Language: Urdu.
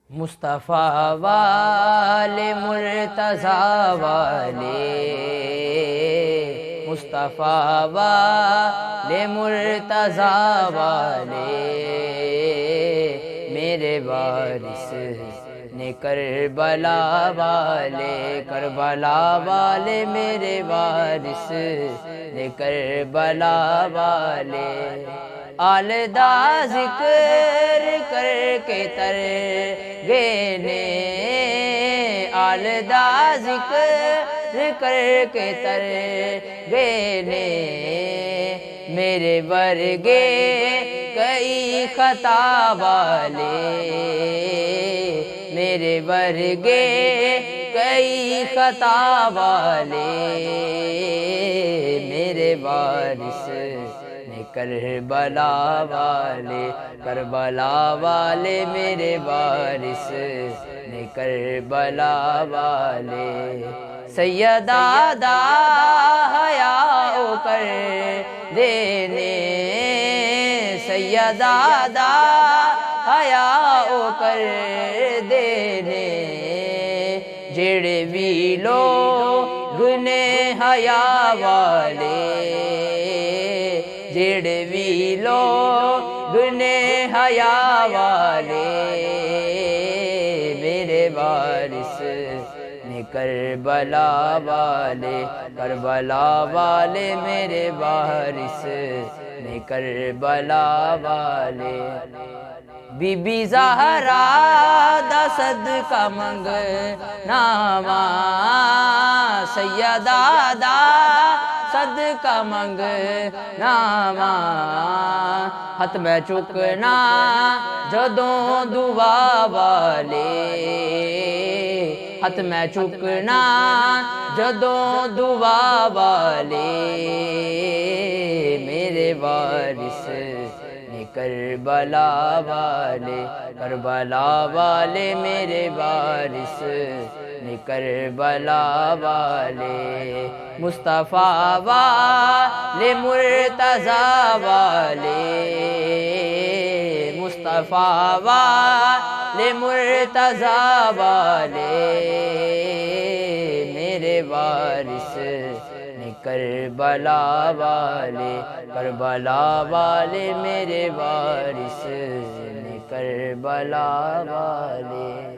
مصطفیٰ والے مرتضیٰ والے، مصطفیٰ والے مرتضیٰ والے، میرے وارث نے کربلا والے، کربلا والے میرے وارث نے کربلا والے، آل دا ذکر کر کے تر گینے، آل دا ذکر کر کے تر گینے، میرے ورگے کئی خطا والے، میرے ورگے کئی خطا والے، میرے وارث کربلا والے، کربلا والے میرے وارث نے کربلا والے، سیدہ دا حیا کر دینے، سیدہ دا حیا کر دینے، جڑے بھی لوگ نے حیا والے، جڑے بھی لوگ نے حیا والے، میرے وارث نے کربلا والے، کربلا والے میرے وارث نے کربلا والے، بی بی زہرا دا صدقہ منگنا ماں، سیدہ دا صدقہ منگنا ماں، ہاتھ میں چکنا جدوں دعا والے، ہاتھ میں چکنا جدوں دعا والے، میرے وارث نے کربلا والے، کربلا والے میرے وارث نے کربلا والے، مصطفیٰ والے مرتضیٰ والے، مصطفیٰ والے مرتضیٰ والے، میرے وارث نے کربلا والے، کربلا والے میرے وارث نے کربلا والے۔